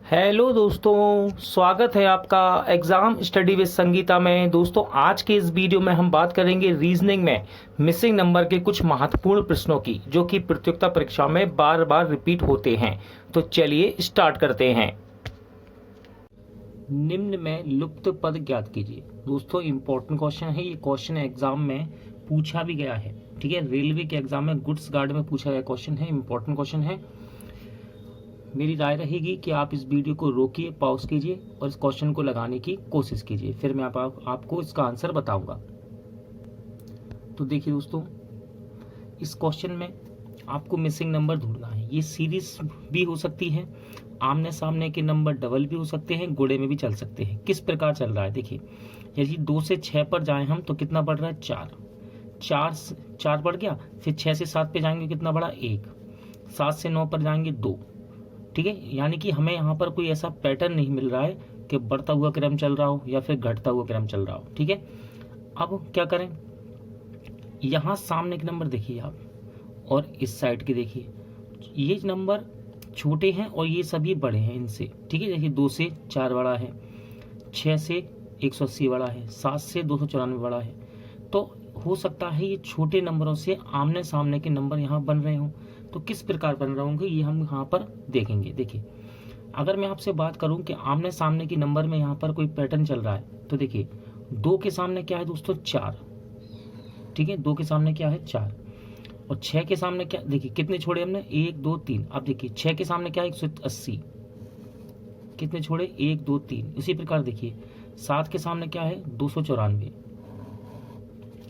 Hello दोस्तों, स्वागत है आपका एग्ज़ाम स्टडी विद संगीता में। दोस्तों, आज के इस वीडियो में हम बात करेंगे रीजनिंग में मिसिंग नंबर के कुछ महत्वपूर्ण प्रश्नों की, जो कि प्रतियोगिता परीक्षा में बार बार रिपीट होते हैं। तो चलिए स्टार्ट करते हैं। निम्न में लुप्त पद ज्ञात कीजिए। दोस्तों, इंपॉर्टेंट क्वेश्चन है ये। क्वेश्चन एग्जाम में पूछा भी गया है, ठीक है। रेलवे के एग्जाम में गुड्स गार्ड में पूछा गया क्वेश्चन है, इंपॉर्टेंट क्वेश्चन है। मेरी राय रहेगी कि आप इस वीडियो को रोकिए, पॉज कीजिए और इस क्वेश्चन को लगाने की कोशिश कीजिए, फिर मैं आपको इसका आंसर बताऊंगा। तो देखिए दोस्तों, इस क्वेश्चन में आपको मिसिंग नंबर ढूंढना है। ये सीरीज भी हो सकती है, आमने सामने के नंबर डबल भी हो सकते हैं, गुणे में भी चल सकते हैं। किस प्रकार चल रहा है देखिए, यदि 2 से 6 पर जाएं हम तो कितना बढ़ रहा है 4 4 बढ़ गया। फिर 6 से 7 पे जाएंगे कितना बढ़ा 1, 7 से 9 पर जाएंगे 2, ठीक है। यानी कि हमें यहाँ पर कोई ऐसा पैटर्न नहीं मिल रहा है कि बढ़ता हुआ क्रम चल रहा हो या फिर घटता हुआ क्रम चल रहा हो, ठीक है। अब क्या करें, यहाँ सामने के नंबर देखिए आप और इस साइड के देखिए, ये नंबर छोटे हैं और ये सभी बड़े हैं इनसे, ठीक है। देखिए 2 से 4 बड़ा है, 6 से 180 बड़ा है, 7 से 294 बड़ा है। तो हो सकता है ये छोटे नंबरों से आमने सामने के नंबर यहाँ बन रहे हों। तो किस प्रकार बन रहे होंगे ये हम यहाँ पर देखेंगे। देखिए, अगर मैं आपसे बात करूं कि आमने सामने की नंबर में यहाँ पर कोई पैटर्न चल रहा है, तो देखिए 2 के सामने क्या है दोस्तों 4, ठीक है। 2 के सामने क्या है 4 और 6 के सामने क्या, देखिए कितने छोड़े हमने 1 2 3। अब देखिए 6 के सामने क्या है 180, कितने छोड़े 1 2 3। इसी प्रकार देखिए 7 के सामने क्या है 294,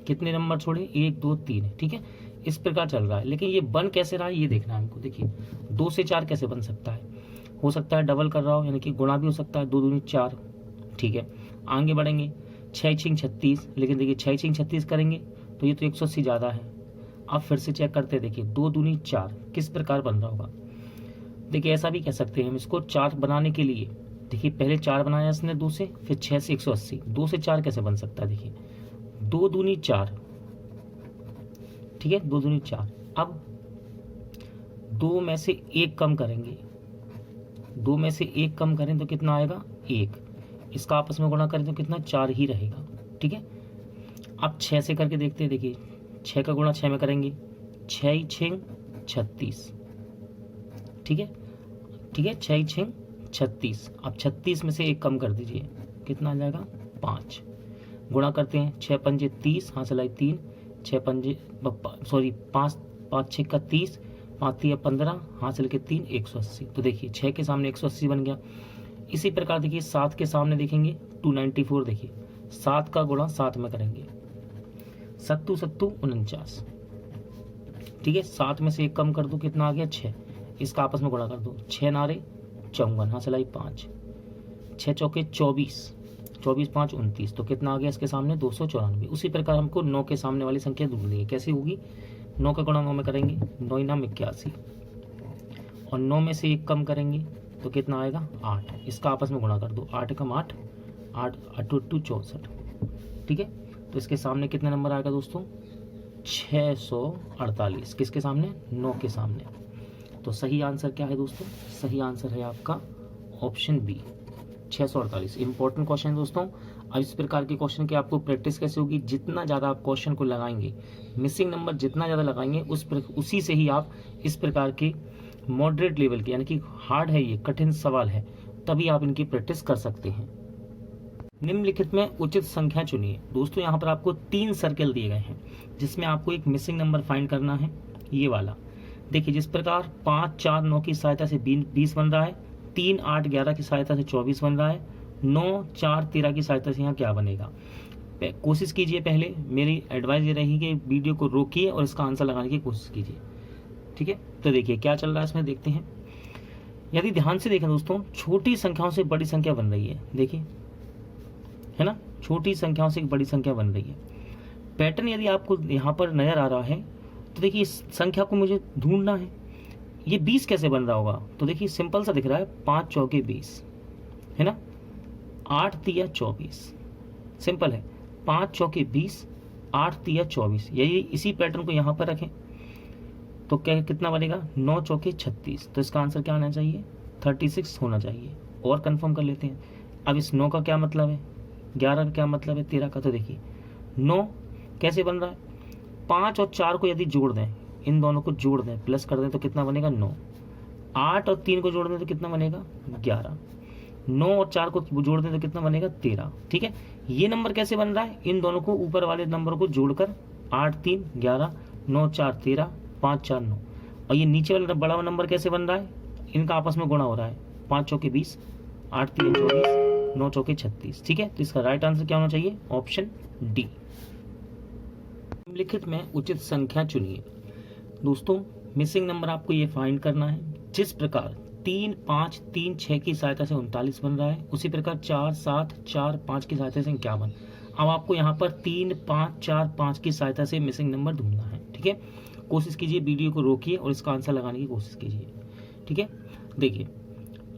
कितने नंबर छोड़े 1 2 3, ठीक है। इस प्रकार चल रहा है, लेकिन ये बन कैसे रहा है ये देखना है हमको। देखिए 2 से 4 कैसे बन सकता है, हो सकता है डबल कर रहा हो, यानी कि गुणा भी हो सकता है, 2 दूनी 4, ठीक है। आगे बढ़ेंगे 6 6 36, लेकिन देखिए 6 6 36 करेंगे तो ये तो 180 ज़्यादा है। अब फिर से चेक करते हैं, देखिए 2 दूनी 4 किस प्रकार बन रहा होगा। देखिए ऐसा भी कह सकते हैं हम इसको, 4 बनाने के लिए देखिए पहले 4 बनाया इसने 2 से, फिर 6 से 180, 2 से 4 कैसे बन सकता है। देखिए 2 दूनी 4, ठीक है, 2 दूनी 4। अब 2 में से 1 कम करेंगे, 2 में से 1 कम करें तो कितना आएगा 1। इसका आपस में गुणा करें तो कितना 4 ही रहेगा, ठीक है। अब 6 से करके देखते हैं। देखिए 6 का गुणा 6 में करेंगे, 6 6 36, ठीक है, ठीक है। 6 6 36। अब 36 में से 1 कम कर दीजिए, कितना आ जाएगा 5। गुणा करते हैं, 6 पंजे 30, हाथ चलाई 3, 6 पंजे सॉरी 5 5 6 का 30, 5 3 15, हाथ से लेके 3 180। तो देखिए 6 के सामने 180 बन गया। इसी प्रकार देखिए 7 के सामने देखेंगे 294। देखिए 7 का गुणा 7 में करेंगे, 7 7 49, ठीक है। 7 में से 1 कम कर दो, कितना आ गया 6। इसका आपस में गुणा कर दो, 6 नारे 54, हाथ चलाई 5, 6 चौके 24, 24 5 29, तो कितना आ गया इसके सामने 294। उसी प्रकार हमको 9 के सामने वाली संख्या ढूंढनी है। कैसी होगी, 9 का गुणा 9 में करेंगे, 9 नाम 81, और 9 में से 1 कम करेंगे तो कितना आएगा 8। इसका आपस में गुणा कर दो, 8 कम 8, 8 8 2 64, ठीक है। तो इसके सामने कितने नंबर आएगा दोस्तों 648। किसके सामने 9 के सामने। तो सही आंसर क्या है दोस्तों, सही आंसर है आपका ऑप्शन बी 648। इंपॉर्टेंट क्वेश्चन है दोस्तों। अब इस प्रकार के क्वेश्चन की आपको प्रैक्टिस कैसे होगी, जितना ज़्यादा आप क्वेश्चन को लगाएंगे, मिसिंग नंबर जितना ज़्यादा लगाएंगे उसी से ही आप इस प्रकार के मॉडरेट लेवल के, यानी कि हार्ड है ये, कठिन सवाल है, तभी आप इनकी प्रैक्टिस कर सकते हैं। निम्नलिखित में उचित संख्या चुनिए। दोस्तों यहाँ पर आपको 3 सर्कल दिए गए हैं, जिसमें आपको एक मिसिंग नंबर फाइंड करना है, ये वाला। देखिए जिस प्रकार 5 4 9 की सहायता से 20 बन रहा है, 3 8 11 की सहायता से 24 बन रहा है, 9 4 13 की सहायता से यहाँ क्या बनेगा। कोशिश कीजिए, पहले मेरी एडवाइस ये रहेगी कि वीडियो को रोकिए और इसका आंसर लगाने की कोशिश कीजिए, ठीक है। तो देखिए क्या चल रहा है इसमें, देखते हैं। यदि ध्यान से देखें दोस्तों, छोटी संख्याओं से बड़ी संख्या बन रही है, देखिए, है ना, छोटी संख्याओं से एक बड़ी संख्या बन रही है। पैटर्न यदि आपको यहाँ पर नजर आ रहा है तो देखिए इस संख्या को मुझे ढूंढना है। ये 20 कैसे बन रहा होगा, तो देखिए सिंपल सा दिख रहा है, 5 चौके 20, है ना, 8 तिया 24, सिंपल है, 5 चौके 20, 8 तिया 24। यही इसी पैटर्न को यहाँ पर रखें तो क्या कितना बनेगा 9 चौके 36। तो इसका आंसर क्या आना चाहिए 36 होना चाहिए। और कंफर्म कर लेते हैं। अब इस 9 का क्या मतलब है, 11 का क्या मतलब है, 13 का। तो देखिए 9 कैसे बन रहा है, 5 और 4 को यदि जोड़ दें, इन दोनों को जोड़ दें, प्लस कर दें तो कितना बनेगा 9। 8 और 3 को जोड़ दें तो कितना बनेगा 11। 9 और 4 को जोड़ दें तो कितना बनेगा 13। ठीक है, ये नंबर कैसे बन रहा है, इन दोनों को ऊपर वाले नंबर को जोड़कर 8 3 11, 9 4 13, 5 4 9। और ये नीचे वाला बड़ा नंबर कैसे बन रहा है, इनका आपस में गुणा हो रहा है। 5 चौके 20, 8 3 24, 9 चौके 36। ठीक है, तो इसका राइट आंसर क्या होना चाहिए, ऑप्शन डी। निम्नलिखित में उचित संख्या चुनिए। दोस्तों मिसिंग नंबर आपको ये फाइंड करना है। जिस प्रकार 3 5 3 6 की सहायता से 39 बन रहा है, उसी प्रकार 4 7 4 5 की सहायता से 51। अब आपको यहाँ पर 3 5 4 5 की सहायता से मिसिंग नंबर ढूंढना है। ठीक है, कोशिश कीजिए, वीडियो को रोकिए और इसका आंसर लगाने की कोशिश कीजिए। ठीक है, देखिए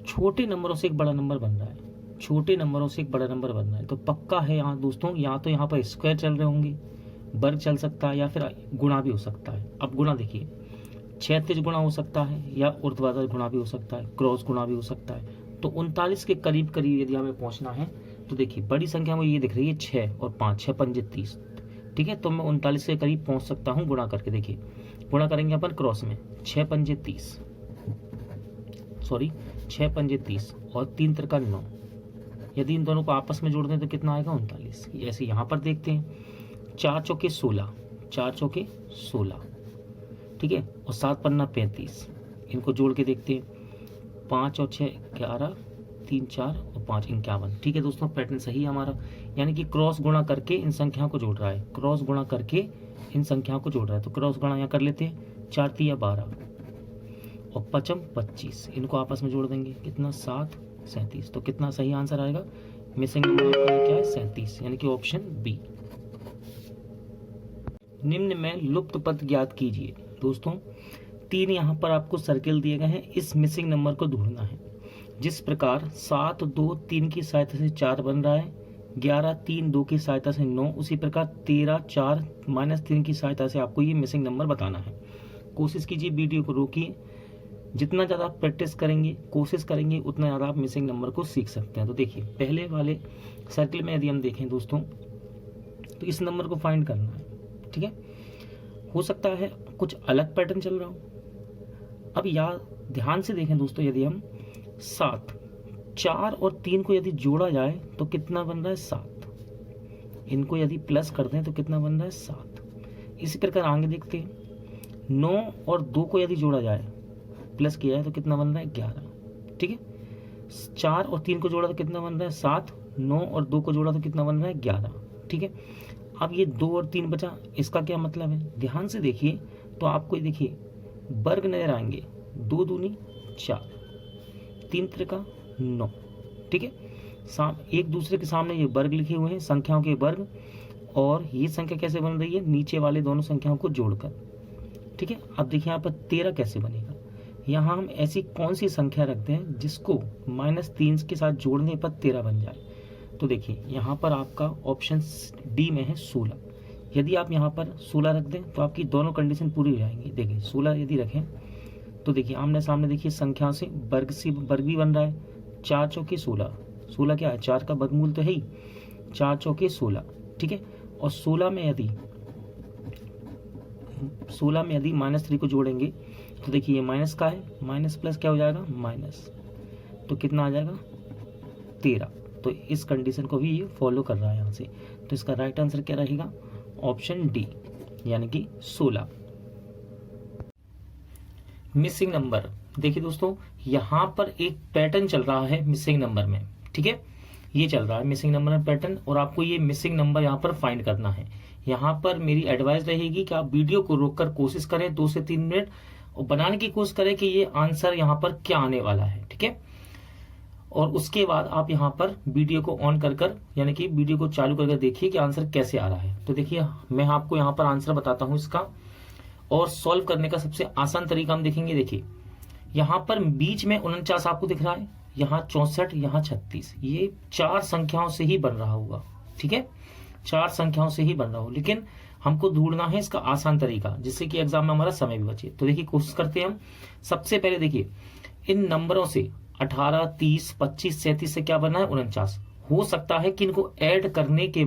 छोटे नंबरों से एक बड़ा नंबर बन रहा है, छोटे नंबरों से एक बड़ा नंबर बन रहा है, तो पक्का है यहाँ दोस्तों, या तो यहाँ पर स्क्वायर चल रहे होंगे, वर्ग चल सकता है, या फिर गुणा भी हो सकता है। अब गुणा देखिए, क्षैतिज गुणा हो सकता है, या ऊर्ध्वाधर गुणा भी हो सकता है, क्रॉस गुणा भी हो सकता है। तो 39 के करीब करीब यदि हमें पहुंचना है तो देखिए बड़ी संख्या में ये दिख रही है 6 और 5, 6 पंजे 30। ठीक है, तो मैं 39 के करीब पहुंच सकता हूं गुणा करके। देखिए गुणा करेंगे अपन क्रॉस में, 6 पंजे 30, सॉरी 6 पंजे 30 और 3 त्रिका 9। यदि इन दोनों को आपस में जोड़ दें तो कितना आएगा 39। ऐसे यहाँ पर देखते हैं, 4 चौके 16, 4 चौके 16। ठीक है, और 7 पन्ना 35, इनको जोड़ के देखते हैं, 5 और 6 11, 3 4 और 5 51। ठीक है दोस्तों, पैटर्न सही है हमारा, यानी कि क्रॉस गुणा करके इन संख्याओं को जोड़ रहा है, क्रॉस गुणा करके इन संख्याओं को जोड़ रहा है। तो क्रॉस गुणा यहाँ कर लेते हैं, 4 3 12 और 5 25, इनको आपस में जोड़ देंगे, कितना 7 37। तो कितना सही आंसर आएगा, मिसिंग नंबर क्या है 37, यानी कि ऑप्शन बी। निम्न में लुप्त पद ज्ञात कीजिए। दोस्तों 3 यहाँ पर आपको सर्किल दिए गए हैं, इस मिसिंग नंबर को ढूंढना है। जिस प्रकार 7 2 3 की सहायता से 4 बन रहा है, 11 3 2 की सहायता से 9, उसी प्रकार 13 4 -3 की सहायता से आपको ये मिसिंग नंबर बताना है। कोशिश कीजिए, वीडियो को रोकिए, जितना ज़्यादा आप प्रैक्टिस करेंगे, कोशिश करेंगे, उतना ज़्यादा आप मिसिंग नंबर को सीख सकते हैं। तो देखिए पहले वाले सर्किल में यदि हम देखें दोस्तों, तो इस नंबर को फाइंड करना है। ठीक है, हो सकता है कुछ अलग पैटर्न चल रहा हो। अब यार ध्यान से देखें दोस्तों, यदि हम 7 4 और 3 को यदि जोड़ा जाए तो कितना बन रहा है 7, इनको यदि प्लस कर दें तो कितना बन रहा है 7। इसी प्रकार आगे देखते हैं, 9 और 2 को यदि जोड़ा जाए, प्लस किया जाए तो कितना बन रहा है 11। ठीक है, 4 और 3 को जोड़ा तो कितना बन रहा है 7, 9 और 2 को जोड़ा तो कितना बन रहा है 11। ठीक है, अब ये 2 और 3 बचा, इसका क्या मतलब है, ध्यान से देखिए तो आपको देखिए वर्ग नजर आएंगे, 2 दूनी 4, 3 त्रिका 9। ठीक है, एक दूसरे के सामने ये वर्ग लिखे हुए हैं, संख्याओं के वर्ग, और ये संख्या कैसे बन रही है, नीचे वाले दोनों संख्याओं को जोड़कर। ठीक है, अब देखिए यहाँ पर 13 कैसे बनेगा, यहाँ हम ऐसी कौन सी संख्या रखते हैं जिसको -3 के साथ जोड़ने पर 13 बन जाए। तो देखिए यहाँ पर आपका ऑप्शन डी में है 16। यदि आप यहाँ पर 16 रख दें तो आपकी दोनों कंडीशन पूरी हो जाएंगी। देखिए 16 यदि रखें तो देखिए आमने सामने देखिए संख्या से वर्ग भी बन रहा है, 4 चौके 16, 16 क्या है 4 का वर्गमूल तो है ही, 4 चौके 16। ठीक है, और 16 में यदि -3 को जोड़ेंगे तो देखिए ये माइनस का है, माइनस प्लस क्या हो जाएगा माइनस, तो कितना आ जाएगा 13। तो इस कंडीशन को भी ये फॉलो कर रहा है यहाँ से। तो इसका राइट आंसर क्या रहेगा, ऑप्शन डी, यानी कि 16। मिसिंग नंबर देखिए दोस्तों, यहाँ पर एक पैटर्न चल रहा है मिसिंग नंबर में। ठीक है, ये चल रहा है मिसिंग नंबर में पैटर्न, और आपको ये मिसिंग नंबर यहाँ पर फाइंड करना है। यहाँ पर मेरी एडवाइस रहेगी कि आप वीडियो को रोककर कोशिश करें 2 से 3 मिनट, और बनाने की कोशिश करें कि ये आंसर यहाँ पर क्या आने वाला है। ठीक है, और उसके बाद आप यहाँ पर वीडियो को ऑन कर यानी कि वीडियो को चालू करके देखिए कि आंसर कैसे आ रहा है। तो देखिए मैं आपको यहाँ पर आंसर बताता हूँ इसका, और सॉल्व करने का सबसे आसान तरीका हम देखेंगे। देखिए यहाँ पर बीच में 49 आपको दिख रहा है, यहाँ 64, यहाँ 36, ये 4 संख्याओं से ही बन रहा होगा। ठीक है, 4 संख्याओं से ही बन रहा हो, लेकिन हमको ढूंढना है इसका आसान तरीका, जिससे कि एग्जाम में हमारा समय भी बचे। तो देखिए कोशिश करते हैं हम। सबसे पहले देखिए इन नंबरों से 18, 30, 25, 37 से क्या बना है 49। हो सकता है कि इनको ऐड करने के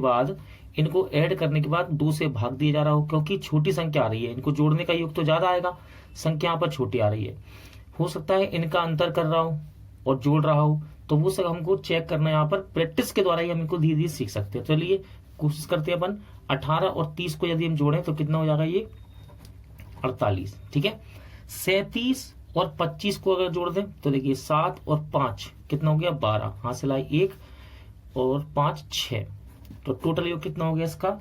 बाद 2 से भाग दिया जा रहा हो, क्योंकि छोटी संख्या आ रही है, इनको जोड़ने का योग तो ज्यादा आएगा, संख्या यहाँ पर छोटी आ रही है। हो सकता है इनका अंतर कर रहा हो और जोड़ रहा हो, तो वो सब हमको चेक करना है। यहाँ पर प्रैक्टिस के द्वारा ही हम इनको धीरे धीरे सीख सकते हैं। चलिए कोशिश करते हैं अपन। 18 और 30 को यदि हम जोड़ें तो कितना हो जाएगा ये 48, ठीक है। 37 और 25 को अगर जोड़ दें तो देखिए 7 और 5 कितना हो गया 12, हासिल आई 1 और 5 6, तो टोटल योग कितना हो गया इसका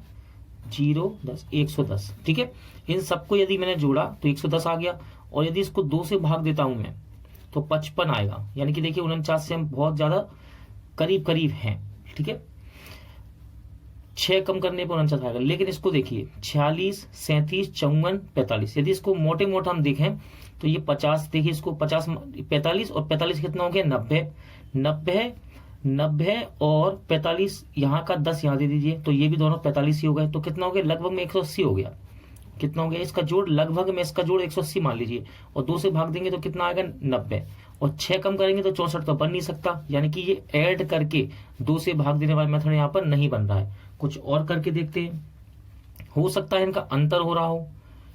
0 10 110, ठीक है। इन सबको यदि मैंने जोड़ा तो 110 आ गया, और यदि इसको 2 से भाग देता हूं मैं तो 55 आएगा। यानी कि देखिए 49 से हम बहुत ज्यादा करीब करीब हैं, ठीक है। 6 कम करने पर 49 आएगा। लेकिन इसको देखिए 46, 37, 54, 45, यदि इसको मोटे मोटा हम देखें तो ये 50, देखिए इसको 50, 45 और 45 कितना हो गया 90 और 45, यहाँ का 10 यहाँ दे दीजिए, तो ये भी दोनों 45 ही हो गए, तो कितना हो गया लगभग में 180 हो गया। कितना हो गया इसका जोड़, लगभग में इसका जोड़ 180 मान लीजिए, और 2 से भाग देंगे तो कितना आएगा 90, और 6 कम करेंगे तो 64 तो बन नहीं सकता। यानी कि ये ऐड करके 2 से भाग देने वाला मेथड यहाँ पर नहीं बन रहा है। कुछ और करके देखते हैं, हो सकता है इनका अंतर हो रहा हो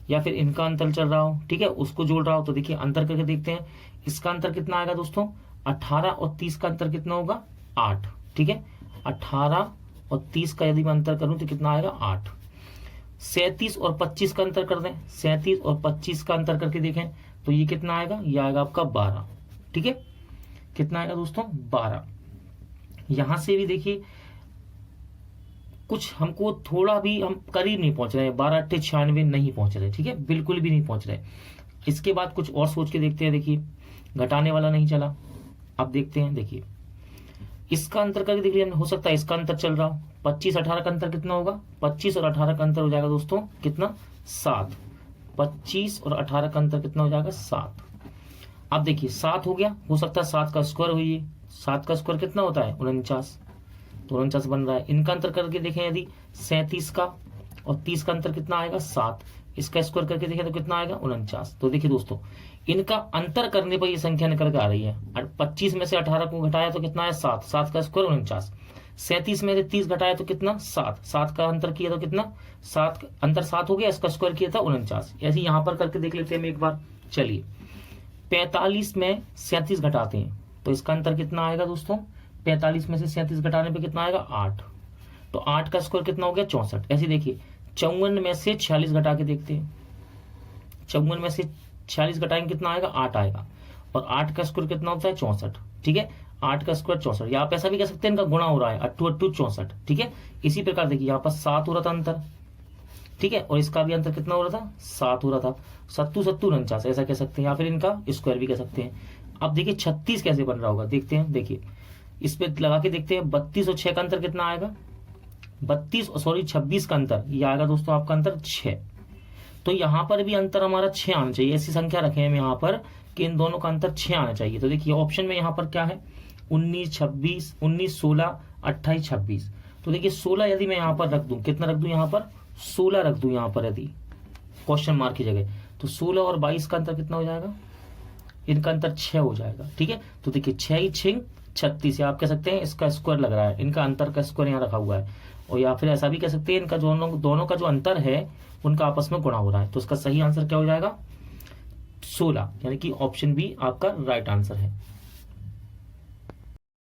या फिर इनका अंतर चल रहा हो, ठीक है, उसको जोड़ रहा हो। तो देखिए अंतर करके देखते हैं। इसका अंतर कितना आएगा दोस्तों 18 और 30 का अंतर कितना होगा 8, ठीक है। 18 और 30 का यदि मैं अंतर करूं तो कितना आएगा 8। 37 और 25 का अंतर कर दें, 37 और 25 का अंतर करके देखें तो ये कितना आएगा, ये आएगा आपका 12, ठीक है। कितना आएगा दोस्तों 12। यहां से भी देखिए कुछ हमको थोड़ा भी हम करीब नहीं पहुंच रहे हैं, 12 8 96 नहीं पहुंच रहे, ठीक है, बिल्कुल भी नहीं पहुंच रहे। इसके बाद कुछ और सोच के देखते हैं। देखिए घटाने वाला नहीं चला, अब देखते हैं। देखिए इसका अंतर करके देखिए, हो सकता है इसका अंतर चल रहा हो। 25 18 का अंतर कितना होगा, 25 और 18 का अंतर हो जाएगा दोस्तों कितना 7। 25 और 18 का अंतर कितना हो जाएगा 7। अब देखिए 7 हो गया, हो सकता है 7 का स्क्वायर हुई, 7 का स्क्वायर कितना होता है 49, तो 49 बन रहा है। इनका अंतर करके देखें यदि 37 का और 30 का अंतर कितना आएगा 7, इसका स्क्वायर करके देखें तो कितना आएगा 49। तो देखिए दोस्तों इनका अंतर करने पर ये संख्या निकल के आ रही है। 25 में से 18 को घटाया तो कितना है 7, 7 का स्क्वायर 49। 37 में से 30 घटाया तो कितना 7, 7 का अंतर किया तो कितना 7, अंतर 7 हो गया, इसका स्क्वायर किया था 49। ऐसे यहां पर करके देख लेते हैं एक बार। चलिए 45 में 37 घटाते हैं तो इसका अंतर कितना आएगा दोस्तों, 45 में से 37 घटाने पे कितना आएगा 8, तो 8 का स्क्वायर कितना हो गया 64। ऐसे देखिए 54 में से 46 घटा के देखते हैं, 54 में से 46 घटाएंगे कितना आएगा 8 आएगा, और 8 का स्क्वायर कितना होता है 64, ठीक है। 8 का स्क्वायर 64, या आप ऐसा भी कह सकते हैं इनका गुणा हो रहा है 8 8 64, ठीक है। इसी प्रकार देखिए यहाँ पर 7 हो रहा था अंतर, ठीक है, और इसका भी अंतर कितना हो रहा था 7 हो रहा था, 7 7 49 ऐसा कह सकते हैं, या फिर इनका स्क्वायर भी कह सकते हैं। अब देखिए 36 कैसे बन रहा होगा देखते हैं। देखिए इस पे लगा के देखते हैं, 32 और 6 का अंतर कितना आएगा 26 का अंतर, ये आएगा दोस्तों आपका अंतर 6। तो यहां पर भी अंतर हमारा 6 आना चाहिए। ऐसी संख्या रखे हम यहाँ पर कि इन दोनों का अंतर 6 आना चाहिए। तो देखिए ऑप्शन में यहाँ पर क्या है 19 26 19 16 28 26। तो देखिए 16 यदि मैं यहाँ पर रख दूं, कितना रख दूं यहाँ पर 16 रख दूं यहाँ पर यदि क्वेश्चन मार्क की जगह, तो 16 और 22 का अंतर कितना हो जाएगा, इनका अंतर 6 हो जाएगा, ठीक है। तो देखिए 6 6 36, या आप कह सकते हैं इसका स्क्वायर लग रहा है, इनका अंतर का स्क्वायर यहाँ रखा हुआ है, और या फिर ऐसा भी कह सकते हैं इनका दोनों का जो अंतर है उनका आपस में गुणा हो रहा है। तो इसका सही आंसर क्या हो जाएगा 16, यानी कि ऑप्शन बी आपका राइट आंसर है।